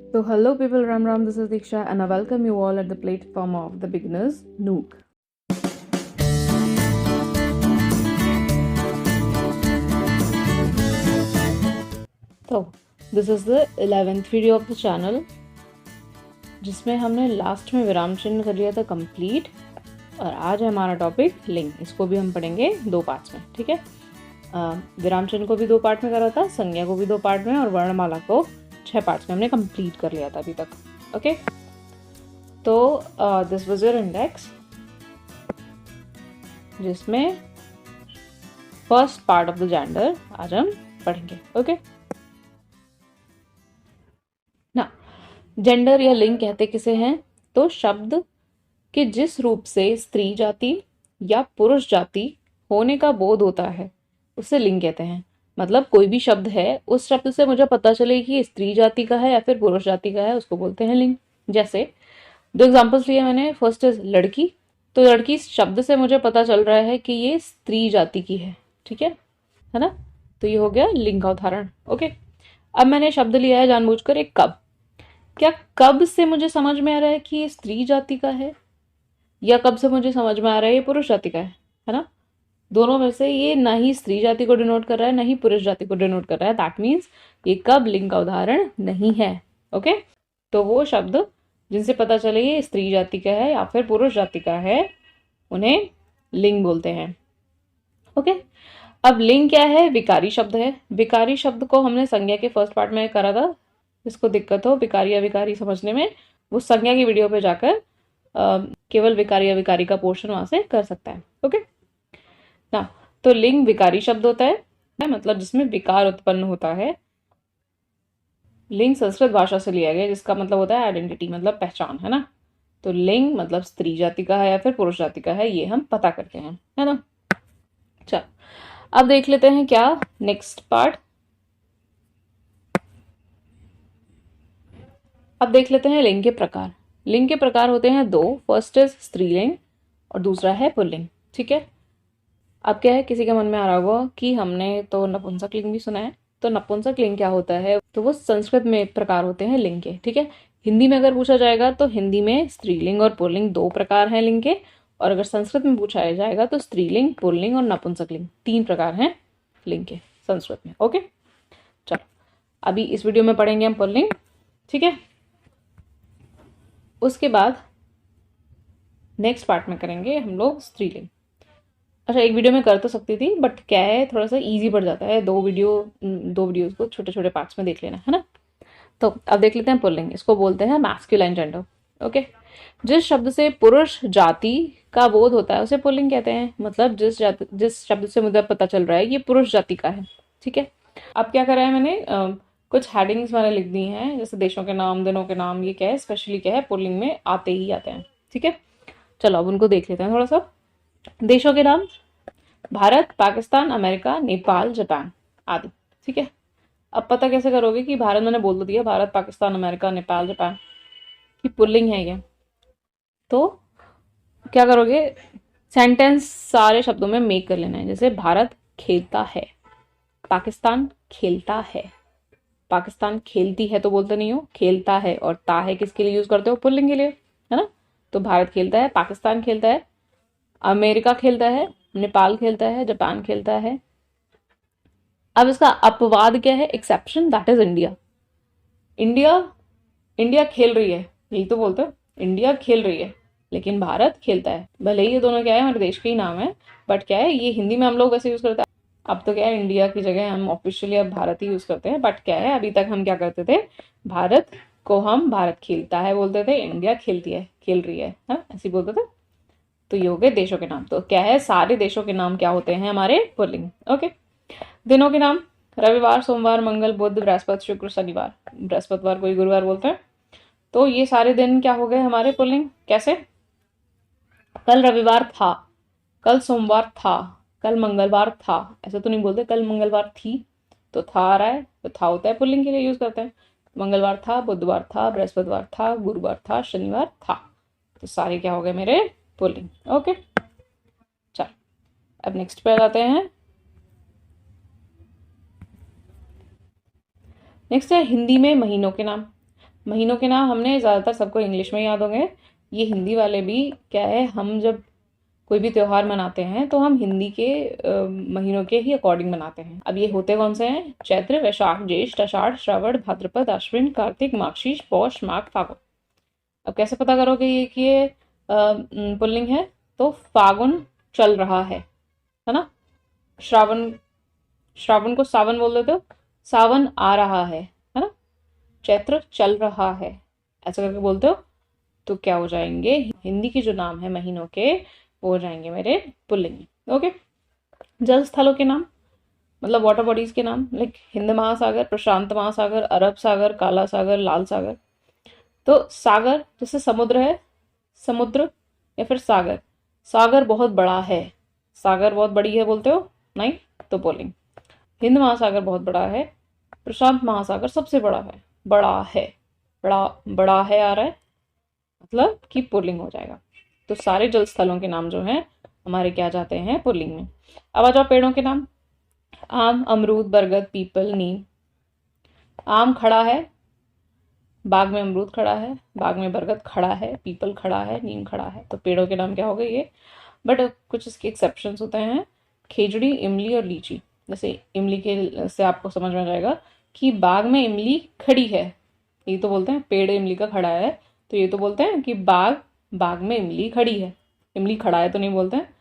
So, hello people, Ram Ram, this is Diksha, and I welcome you all at the platform of the beginners Nook. So, this is the 11th video of the channel, जिसमें हमने last में विराम चिन्ह कर लिया था complete, और आज है हमारा टॉपिक लिंग। इसको भी हम पढ़ेंगे 2 पार्ट्स में, ठीक है। विराम चिन्ह को भी 2 पार्ट में करा था, संज्ञा को भी 2 पार्ट में, और वर्णमाला को 6 पार्ट्स में हमने कंप्लीट कर लिया था अभी तक। ओके, तो दिस वाज योर इंडेक्स, जिसमें first part of the gender आज हम पढ़ेंगे। ओके ना, जेंडर या लिंग कहते किसे हैं? तो शब्द के जिस रूप से स्त्री जाति या पुरुष जाति होने का बोध होता है उसे लिंग कहते हैं। मतलब कोई भी शब्द है, उस शब्द से मुझे पता चले कि स्त्री जाति का है या फिर पुरुष जाति का है, उसको बोलते हैं लिंग। जैसे 2 एग्जांपल्स लिए मैंने। फर्स्ट इज लड़की, तो लड़की शब्द से मुझे पता चल रहा है कि ये स्त्री जाति की है, ठीक है ना। तो ये हो गया लिंग का उदाहरण। ओके, अब मैंने शब्द लिया है जानबूझकर एक कब। क्या कब से मुझे समझ में आ रहा है कि ये स्त्री जाति का है, या कब से मुझे समझ में आ रहा है ये पुरुष जाति का है ना? दोनों में से ये ना ही स्त्री जाति को डिनोट कर रहा है, ना ही पुरुष जाति को डिनोट कर रहा है। दैट मीन्स ये कब लिंग का उदाहरण नहीं है। ओके, तो वो शब्द जिनसे पता चले ये स्त्री जाति का है या फिर पुरुष जाति का है, उन्हें लिंग बोलते हैं। ओके, अब लिंग क्या है? विकारी शब्द है। विकारी शब्द को हमने संज्ञा के फर्स्ट पार्ट में करा था। जिसको दिक्कत हो विकारी या विकारी समझने में, वो संज्ञा की वीडियो पे जाकर केवल विकारी या विकारी का पोर्शन वहां से कर सकता है। ओके ना, तो लिंग विकारी शब्द होता है, मतलब जिसमें विकार उत्पन्न होता है। लिंग संस्कृत भाषा से लिया गया, जिसका मतलब होता है आइडेंटिटी, मतलब पहचान, है ना। तो लिंग मतलब स्त्री जाति का है या फिर पुरुष जाति का है, ये हम पता करते हैं, है ना। चल, अब देख लेते हैं क्या नेक्स्ट पार्ट। अब देख लेते हैं लिंग के प्रकार। लिंग के प्रकार होते हैं 2। फर्स्ट इज स्त्रीलिंग और दूसरा है पुल्लिंग, ठीक है। अब क्या है, किसी के मन में आ रहा होगा कि हमने तो नपुंसक लिंग भी सुना है, तो नपुंसक लिंग क्या होता है? तो वो संस्कृत में प्रकार होते हैं लिंग के, ठीक है। हिंदी में अगर पूछा जाएगा तो हिंदी में स्त्रीलिंग और पुल्लिंग 2 प्रकार हैं लिंग के, और अगर संस्कृत में पूछा जाएगा तो स्त्रीलिंग, पुल्लिंग और नपुंसक लिंग 3 प्रकार हैं लिंग के संस्कृत में। ओके, चलो अभी इस वीडियो में पढ़ेंगे हम पुल्लिंग, ठीक है। उसके बाद नेक्स्ट पार्ट में करेंगे हम लोग स्त्रीलिंग। अच्छा, एक वीडियो में कर तो सकती थी, बट क्या है, थोड़ा सा इजी पड़ जाता है। 2 वीडियोस को छोटे छोटे पार्ट्स में देख लेना, है ना। तो अब देख लेते हैं पुल्लिंग। इसको बोलते हैं मैस्कुलाइन जेंडर। ओके, जिस शब्द से पुरुष जाति का बोध होता है उसे पुल्लिंग कहते हैं। मतलब जिस शब्द से मुझे पता चल रहा है ये पुरुष जाति का है, ठीक है। अब क्या करा है मैंने, कुछ हेडिंग्स मैंने लिख दी हैं, जैसे देशों के नाम, दिनों के नाम। ये क्या है, स्पेशली क्या है, पुल्लिंग में आते ही आते हैं, ठीक है। चलो अब उनको देख लेते हैं थोड़ा सा। देशों के नाम: भारत, पाकिस्तान, अमेरिका, नेपाल, जापान आदि, ठीक है। अब पता कैसे करोगे कि भारत, मैंने बोल तो दिया भारत, पाकिस्तान, अमेरिका, नेपाल, जापान की पुल्लिंग है ये। तो क्या करोगे, सेंटेंस सारे शब्दों में मेक कर लेना है। जैसे भारत खेलता है, पाकिस्तान खेलता है। पाकिस्तान खेलती है तो बोलते नहीं हो, खेलता है। और ता है किसके लिए यूज करते हो? पुल्लिंग के लिए, है ना। तो भारत खेलता है, पाकिस्तान खेलता है, अमेरिका खेलता है, नेपाल खेलता है, जापान खेलता है। अब इसका अपवाद क्या है, exception, that is India. India India खेल रही है, यही तो बोलते हैं, इंडिया खेल रही है, लेकिन भारत खेलता है। भले ही ये दोनों क्या है, हमारे देश के ही नाम है, बट क्या है, ये हिंदी में हम लोग वैसे यूज करते हैं। अब तो क्या है, इंडिया की जगह हम ऑफिशियली अब भारत ही यूज करते हैं। बट क्या है, अभी तक हम क्या करते थे, भारत को हम भारत खेलता है बोलते थे, इंडिया खेलती है, खेल रही है, ऐसे बोलते थे। तो ये हो गए देशों के नाम। तो क्या है, सारे देशों के नाम क्या होते हैं हमारे? पुल्लिंग। ओके, दिनों के नाम: रविवार, सोमवार, मंगल, बुध, बृहस्पति, शुक्र, शनिवार। बृहस्पतिवार को ही गुरुवार बोलते हैं। तो ये सारे दिन क्या हो गए हमारे पुल्लिंग। कैसे? कल रविवार था, कल सोमवार था, कल मंगलवार था। ऐसा तो नहीं बोलते कल मंगलवार थी, तो था आ रहा है, तो था होता है, पुल्लिंग के लिए यूज करते हैं। मंगलवार था, बुधवार था, बृहस्पतिवार था, गुरुवार था, शनिवार था। तो सारे क्या हो गए मेरे? पुल्लिंग। ओके, चल अब नेक्स्ट पे आते हैं। नेक्स्ट है हिंदी में महीनों के नाम। महीनों के नाम हमने ज़्यादातर सबको इंग्लिश में याद होंगे, ये हिंदी वाले भी क्या है, हम जब कोई भी त्योहार मनाते हैं तो हम हिंदी के महीनों के ही अकॉर्डिंग मनाते हैं। अब ये होते कौन से हैं? चैत्र, वैशाख, ज्येष्ठ, आषाढ़, श्रावण, भाद्रपद, आश्विन, कार्तिक, माघशीष, पौष, माघ, फागुन। अब कैसे पता करोगे ये कि ये पुल्लिंग है? तो फागुन चल रहा है ना। श्रावण, श्रावण को सावन बोल देते हो, सावन आ रहा है ना। चैत्र चल रहा है, ऐसा करके बोलते हो, तो क्या हो जाएंगे? हिंदी के जो नाम है महीनों के, वो हो जाएंगे मेरे पुल्लिंग में। ओके। जल स्थलों के नाम मतलब वाटर बॉडीज के नाम, लाइक हिंद महासागर, प्रशांत महासागर, अरब सागर, काला सागर, लाल सागर। तो सागर जैसे समुद्र है, समुद्र या फिर सागर। सागर बहुत बड़ा है, सागर बहुत बड़ी है बोलते हो? नहीं, तो बोलेंगे हिंद महासागर बहुत बड़ा है, प्रशांत महासागर सबसे बड़ा है, बड़ा है, बड़ा बड़ा है आ रहा है, मतलब कि पुल्लिंग हो जाएगा। तो सारे जल स्थलों के नाम जो हैं हमारे क्या जाते हैं? पुल्लिंग में। अब आ जाओ पेड़ों के नाम। आम, अमरूद, बरगद, पीपल, नीम। आम खड़ा है, बाग में अमरूद खड़ा है, बाग में बरगद खड़ा है, पीपल खड़ा है, नीम खड़ा है। तो पेड़ों के नाम क्या हो गए ये? बट कुछ इसके एक्सेप्शंस होते हैं, खेजड़ी, इमली और लीची। जैसे इमली के से आपको समझ में आ जाएगा कि बाग में इमली खड़ी है, ये तो बोलते हैं पेड़ इमली का खड़ा है, तो ये तो बोलते हैं कि बाग, बाग में इमली खड़ी है, इमली खड़ा है तो नहीं बोलते हैं।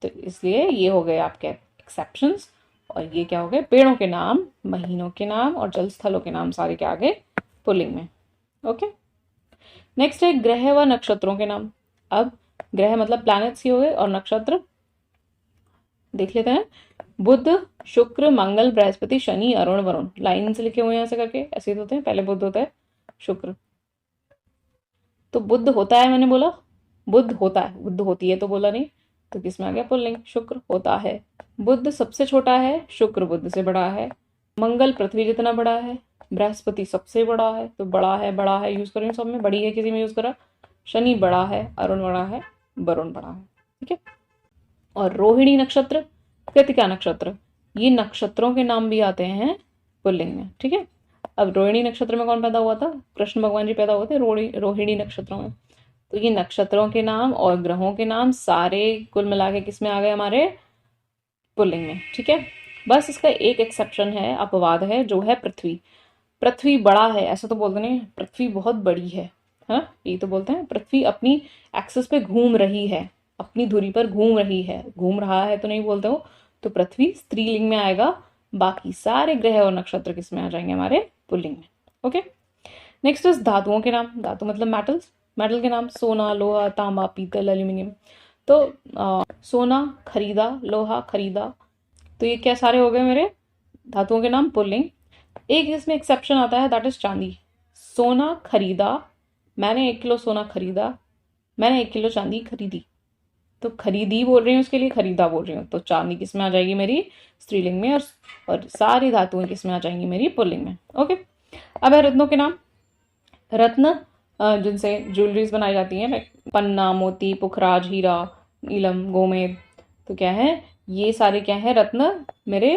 तो इसलिए ये हो गए आपके एक्सेप्शंस। और ये क्या हो गए? पेड़ों के नाम, महीनों के नाम और जल स्थलों के नाम सारे क्या आ गए? पुल्लिंग में। ओके। नेक्स्ट है ग्रह व नक्षत्रों के नाम। अब ग्रह मतलब प्लैनेट्स ही हो गए, और नक्षत्र देख लेते हैं। बुध, शुक्र, मंगल, बृहस्पति, शनि, अरुण, वरुण। लाइन से लिखे हुए हैं ऐसे करके, ऐसे होते हैं। पहले बुध होता है, शुक्र। तो बुध होता है, मैंने बोला बुध होता है, बुध होती है तो बोला नहीं। तो किसमें आ गया? पुल्लिंग। शुक्र होता है। बुध सबसे छोटा है, शुक्र बुध से बड़ा है। मंगल पृथ्वी जितना बड़ा है, बृहस्पति सबसे बड़ा है, तो बड़ा है यूज करें सब में, बड़ी है किसी में यूज करा। शनि बड़ा है, अरुण बड़ा है, वरुण बड़ा है। ठीक है। और रोहिणी नक्षत्र, कृतिका नक्षत्र, ये नक्षत्रों के नाम भी आते हैं पुल्लिंग में। ठीक है। अब रोहिणी नक्षत्र में कौन पैदा हुआ था? कृष्ण भगवान जी पैदा हुए थे रोहिणी नक्षत्रों में। तो ये नक्षत्रों के नाम और ग्रहों के नाम सारे कुल मिला के किस में आ गए? हमारे पुल्लिंग में। ठीक है। बस इसका एक एक्सेप्शन है, अपवाद है, जो है पृथ्वी। पृथ्वी बड़ा है ऐसा तो बोलते नहीं, पृथ्वी बहुत बड़ी है ना, ये तो बोलते हैं। पृथ्वी अपनी एक्सिस पे घूम रही है, अपनी धुरी पर घूम रही है, घूम रहा है तो नहीं बोलते हो। तो पृथ्वी स्त्रीलिंग में आएगा, बाकी सारे ग्रह और नक्षत्र किस में आ जाएंगे? हमारे पुल्लिंग में। ओके। नेक्स्ट इज धातुओं के नाम। धातु मतलब मेटल्स। मेटल के नाम सोना, लोहा, तांबा, पीतल, एल्यूमिनियम। तो सोना खरीदा, लोहा खरीदा, तो ये क्या सारे हो गए मेरे धातुओं के नाम पुल्लिंग। एक इसमें एक्सेप्शन आता है, दैट इज चांदी। सोना खरीदा, मैंने 1 किलो सोना खरीदा, मैंने 1 किलो चांदी खरीदी। तो खरीदी बोल रही हूँ, उसके लिए खरीदा बोल रही हूँ, तो चांदी किस में आ जाएगी? मेरी स्त्रीलिंग में। और सारी धातुएं किस में आ जाएंगी? मेरी पुल्लिंग में। ओके। अब है रत्नों के नाम। रत्न जिनसे ज्वेलरीज बनाई जाती हैं, लाइक पन्ना, मोती, पुखराज, हीरा, नीलम, गोमेद। तो क्या है? ये सारे क्या है? रत्न मेरे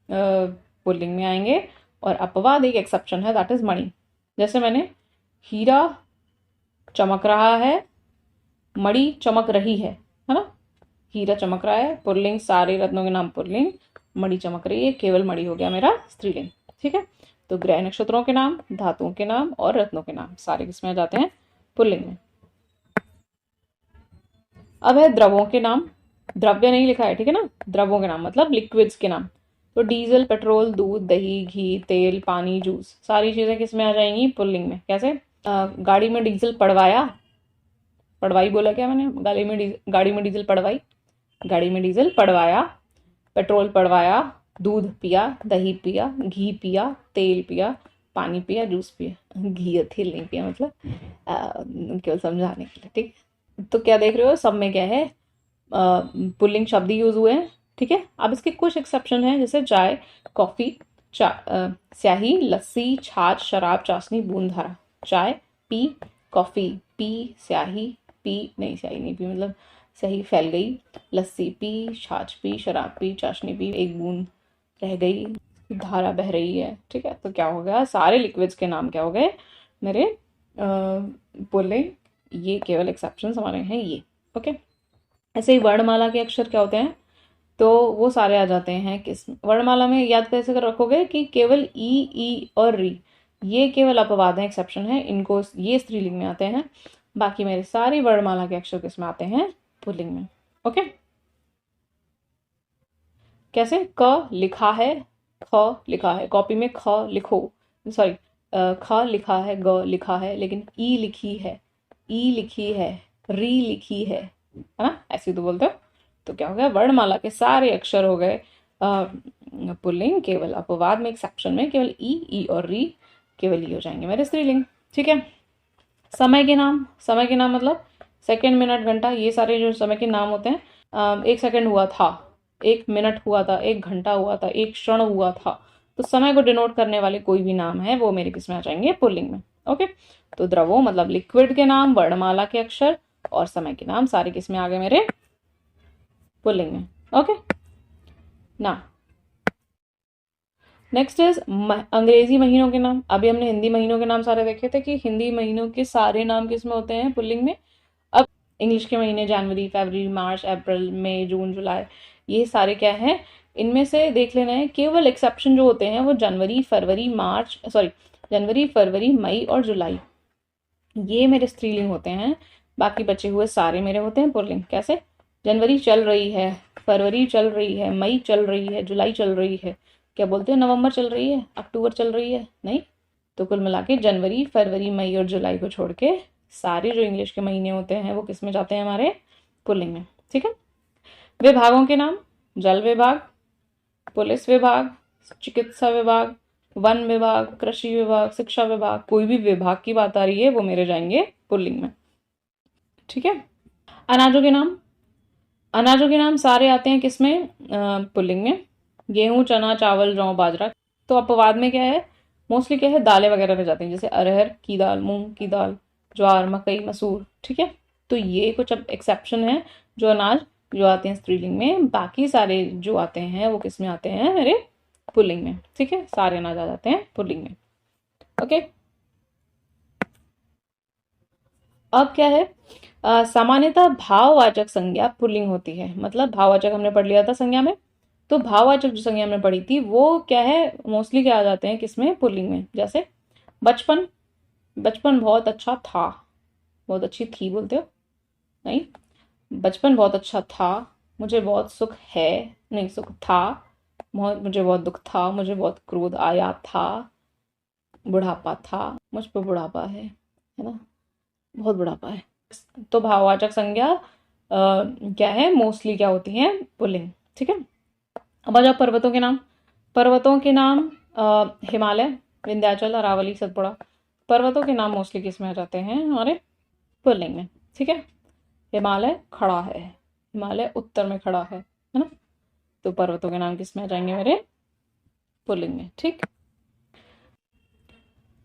पुल्लिंग में आएंगे। और अपवाद एक एक्सेप्शन है, दैट इज मणि। जैसे मैंने हीरा चमक रहा है, मणि चमक रही है ना। हीरा चमक रहा है पुल्लिंग, सारे रत्नों के नाम पुल्लिंग, मणि चमक रही है केवल मणि हो गया मेरा स्त्रीलिंग। ठीक है। तो ग्रह नक्षत्रों के नाम, धातुओं के नाम और रत्नों के नाम सारे किसमें आ जाते हैं? पुल्लिंग में। अब है द्रवों के नाम। द्रव्य नहीं लिखा है, ठीक है ना। द्रवों के नाम मतलब लिक्विड्स के नाम। तो डीजल, पेट्रोल, दूध, दही, घी, तेल, पानी, जूस, सारी चीजें किसमें आ जाएंगी? पुल्लिंग में। कैसे? गाड़ी में डीजल पड़वाया, पड़वाई बोला क्या मैंने? गाड़ी में डीजल पड़वाई, गाड़ी में डीजल पड़वाया, पेट्रोल पड़वाया, दूध पिया, दही पिया, घी पिया, तेल पिया, पानी पिया, जूस पिया। घी तेल नहीं पिया, मतलब केवल समझाने के लिए। ठीक। तो क्या देख रहे हो, सब में क्या है? पुल्लिंग शब्द यूज हुए हैं। ठीक है। अब इसके कुछ एक्सेप्शन हैं, जैसे चाय, कॉफी, स्याही, लस्सी, छाछ, शराब, चाशनी, बूंद धारा। चाय पी, कॉफी पी, स्याही पी, नहीं स्याही नहीं पी, मतलब स्याही फैल गई। लस्सी पी, छाछ पी, शराब पी, चाशनी पी, एक बूंद रह गई, धारा बह रही है। ठीक है। तो क्या हो गया? सारे लिक्विड्स के नाम क्या हो गए? मेरे पुल्लिंग, ये केवल एक्सेप्शन हमारे हैं ये। ओके, ऐसे ही वर्णमाला के अक्षर क्या होते हैं, तो वो सारे आ जाते हैं किस वर्णमाला में, याद कैसे कर रखोगे कि केवल ई और री, ये केवल अपवाद हैं, एक्सेप्शन है, इनको ये स्त्रीलिंग में आते हैं। बाकी मेरे सारी वर्णमाला के अक्षर किस में आते हैं, पुल्लिंग में। ओके, कैसे, क लिखा है, ख लिखा है, कॉपी में ख लिखो, सॉरी ख लिखा है, ग लिखा है, लेकिन ई लिखी है, ई लिखी है, री लिखी है ना, ऐसे तो बोलते हो। तो क्या हो गया, वर्णमाला के सारे अक्षर हो गए पुल्लिंग, केवल अपवाद में, एक्सेप्शन में केवल ई और री केवल ई हो जाएंगे मेरे स्त्रीलिंग। ठीक है, समय के नाम, समय के नाम मतलब सेकंड, मिनट, घंटा, ये सारे जो समय के नाम होते हैं, एक सेकंड हुआ था, एक मिनट हुआ था, एक घंटा हुआ था, एक क्षण हुआ था, तो समय को डिनोट करने वाले कोई भी नाम है वो मेरे किस में आ जाएंगे, पुल्लिंग में। ओके, तो द्रवों मतलब लिक्विड के नाम, वर्णमाला के अक्षर और समय के नाम सारे किस में आ गए मेरे, पुल्लिंग में। ओके, ना नेक्स्ट इज अंग्रेजी महीनों के नाम। अभी हमने हिंदी महीनों के नाम सारे देखे थे कि हिंदी महीनों के सारे नाम किस में होते हैं, पुल्लिंग में। अब इंग्लिश के महीने जनवरी, फरवरी, मार्च, अप्रैल, मई, जून, जुलाई, ये सारे क्या हैं, इनमें से देख लेना है, केवल एक्सेप्शन जो होते हैं वो जनवरी, फरवरी, मार्च, सॉरी जनवरी, फरवरी, मई और जुलाई, ये मेरे स्त्रीलिंग होते हैं। बाकी बचे हुए सारे मेरे होते हैं पुल्लिंग। कैसे, जनवरी चल रही है, फरवरी चल रही है, मई चल रही है, जुलाई चल रही है, क्या बोलते हो, नवंबर चल रही है, अक्टूबर चल रही है, नहीं। तो कुल मिला के जनवरी, फरवरी, मई और जुलाई को छोड़ के सारे जो इंग्लिश के महीने होते हैं वो किस में जाते हैं, हमारे पुल्लिंग में। ठीक है, विभागों के नाम, जल विभाग, पुलिस विभाग, चिकित्सा विभाग, वन विभाग, कृषि विभाग, शिक्षा विभाग, कोई भी विभाग की बात आ रही है वो मेरे जाएंगे पुल्लिंग में। ठीक है, अनाजों के नाम, अनाजों के नाम सारे आते हैं किसमें, पुल्लिंग में। गेहूं, चना, चावल, जौ, बाजरा। तो अपवाद में क्या है, मोस्टली क्या है, दालें वगैरह रह जाती हैं, जैसे अरहर की दाल, मूंग की दाल, ज्वार, मकई, मसूर। ठीक है, तो ये कुछ अब एक्सेप्शन है जो अनाज जो आते हैं स्त्रीलिंग में, बाकी सारे जो आते हैं वो किस में आते हैं, मेरे पुल्लिंग में। ठीक है, सारे अनाज आ जाते हैं पुल्लिंग में। ओके, अब क्या है, सामान्यतः भाववाचक संज्ञा पुल्लिंग होती है, मतलब भाववाचक हमने पढ़ लिया था संज्ञा में, तो भाववाचक जो संज्ञा हमने पढ़ी थी वो क्या है, मोस्टली क्या आ जाते हैं किसमें, पुल्लिंग में। जैसे बचपन, बचपन बहुत अच्छा था, बहुत अच्छी थी बोलते हो, नहीं, बचपन बहुत अच्छा था, मुझे बहुत सुख है, नहीं सुख था, मुझे बहुत दुख था, मुझे बहुत क्रोध आया था, बुढ़ापा था, मुझ पर बुढ़ापा है ना, बहुत बुढ़ापा है। तो भाववाचक संज्ञा क्या है, मोस्टली क्या होती है, पुल्लिंग। ठीक है, अब आ जाओ पर्वतों के नाम। पर्वतों के नाम, हिमालय, विंध्याचल, अरावली, सतपुड़ा, पर्वतों के नाम मोस्टली किस में आ जाते हैं, हमारे पुल्लिंग में। ठीक है, हिमालय खड़ा है, हिमालय उत्तर में खड़ा है ना, तो पर्वतों के नाम किस में आ जाएंगे, मेरे पुल्लिंग में। ठीक,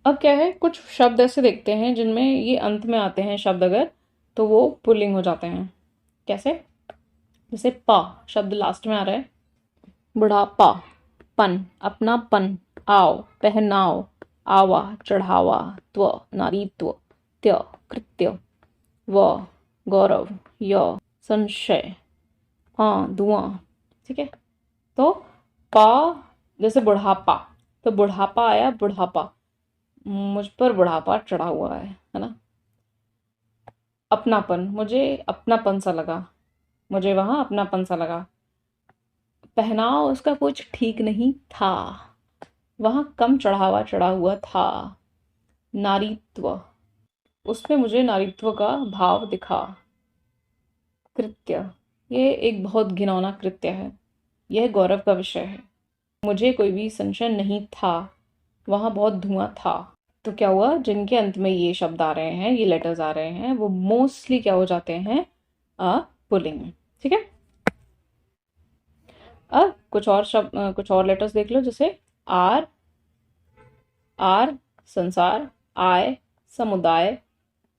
अब क्या है, कुछ शब्द ऐसे देखते हैं जिनमें ये अंत में आते हैं शब्द, अगर तो वो पुल्लिंग हो जाते हैं। कैसे, जैसे पा शब्द लास्ट में आ रहा है, बुढ़ापा, पन, अपनापन, आओ, पहनाओ, आवा, चढ़ावा, त्व, नारीत्व, त्य, कृत्य, व, गौरव, य, संशय, हाँ, धुआं। ठीक है, तो पा, जैसे बुढ़ापा, तो बुढ़ापा आया, बुढ़ापा, मुझ पर बुढ़ापा चढ़ा हुआ है ना। अपनापन, मुझे अपनापन सा लगा, मुझे वहां अपनापन सा लगा। पहनाव उसका कुछ ठीक नहीं था, वहां कम चढ़ावा चढ़ा हुआ था। नारीत्व, उसमें मुझे नारीत्व का भाव दिखा। कृत्य, ये एक बहुत घिनौना कृत्य है, यह गौरव का विषय है। मुझे कोई भी संशय नहीं था, वहां बहुत धुआं था। तो क्या हुआ, जिनके अंत में ये शब्द आ रहे हैं, ये लेटर्स आ रहे हैं, वो मोस्टली क्या हो जाते हैं, पुल्लिंग में। ठीक है, अब कुछ और शब्द, कुछ और लेटर्स देख लो, जैसे आर, आर संसार, आय समुदाय,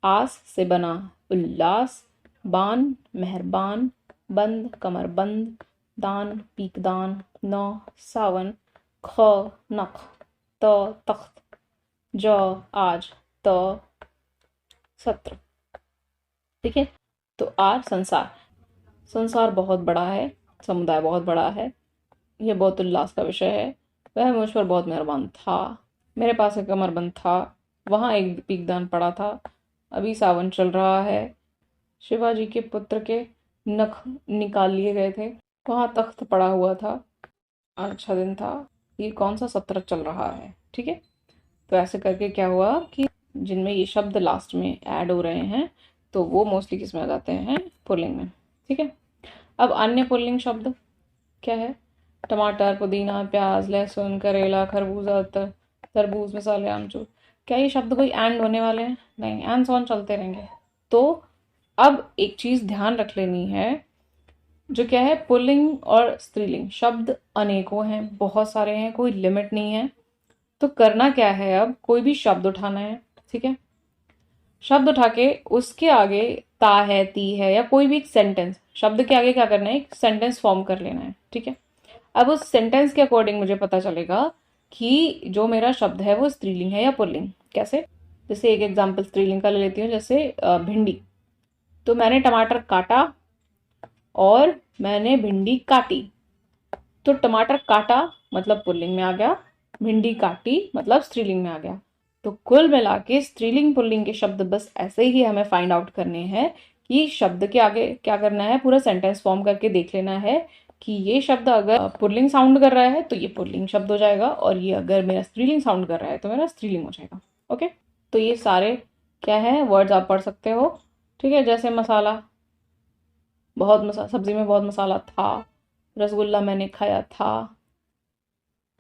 आस से बना उल्लास, बान मेहरबान, बंद कमरबंद, दान पीकदान, नौ सावन, ख नख, त तख्त, ज आज, त सत्र। ठीक है, तो आर संसार। संसार बहुत बड़ा है, समुदाय बहुत बड़ा है, यह बहुत उल्लास का विषय है। वह मुझ पर बहुत मेहरबान था, मेरे पास एक कमरबंद था, वहां एक पीकदान पड़ा था, अभी सावन चल रहा है, शिवाजी के पुत्र के नख निकाल लिए गए थे, वहां तख्त पड़ा हुआ था, अच्छा दिन था, ये कौन सा सत्र चल रहा है। ठीक है, तो ऐसे करके क्या हुआ कि जिनमें ये शब्द लास्ट में ऐड हो रहे हैं तो वो मोस्टली किस में आ जाते हैं, पुल्लिंग में। ठीक है, अब अन्य पुल्लिंग शब्द क्या है, टमाटर, पुदीना, प्याज, लहसुन, करेला, खरबूजा, तरबूज, मसाले, आमचूर। क्या ये शब्द कोई एंड होने वाले हैं? नहीं, एंड सॉन चलते रहेंगे। तो अब एक चीज ध्यान रख लेनी है, जो क्या है, पुल्लिंग और स्त्रीलिंग शब्द अनेकों हैं, बहुत सारे हैं, कोई लिमिट नहीं है। तो करना क्या है, अब कोई भी शब्द उठाना है। ठीक है, शब्द उठा के उसके आगे ता है, ती है, या कोई भी एक सेंटेंस शब्द के आगे क्या करना है, एक सेंटेंस फॉर्म कर लेना है। ठीक है, अब उस सेंटेंस के अकॉर्डिंग मुझे पता चलेगा कि जो मेरा शब्द है वो स्त्रीलिंग है या पुल्लिंग। कैसे, जैसे एक एग्जांपल स्त्रीलिंग का ले लेती हूँ, जैसे भिंडी। तो मैंने टमाटर काटा और मैंने भिंडी काटी, तो टमाटर काटा मतलब पुल्लिंग में आ गया, भिंडी काटी मतलब स्त्रीलिंग में आ गया। तो कुल मिला के स्त्रीलिंग पुल्लिंग के शब्द बस ऐसे ही हमें फाइंड आउट करने हैं कि शब्द के आगे क्या करना है, पूरा सेंटेंस फॉर्म करके देख लेना है कि ये शब्द अगर पुल्लिंग साउंड कर रहा है तो ये पुल्लिंग शब्द हो जाएगा, और ये अगर मेरा स्त्रीलिंग साउंड कर रहा है तो मेरा स्त्रीलिंग हो जाएगा। ओके, तो ये सारे क्या है, वर्ड्स आप पढ़ सकते हो। ठीक है, जैसे मसाला, बहुत मसाला, सब्जी में बहुत मसाला था, रसगुल्ला मैंने खाया था,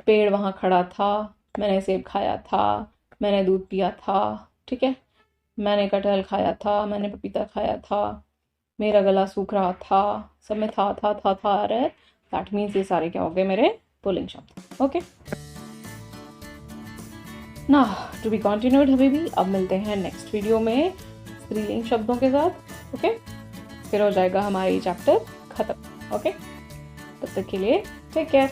पेड़ वहां खड़ा था, मैंने सेब खाया था, मैंने दूध पिया था। ठीक है, मैंने कटहल खाया था, मैंने पपीता खाया था, मेरा गला सूख रहा था, सब में था आ रहा है। दैट मीन्स ये सारे क्या हो गए, मेरे पुल्लिंग शब्द। ओके, ना टू बी कंटिन्यूड हबीबी। अब मिलते हैं नेक्स्ट वीडियो में स्त्रीलिंग शब्दों के साथ। ओके, फिर हो जाएगा हमारा ये चैप्टर खत्म। ओके, तब तक के लिए टेक केयर।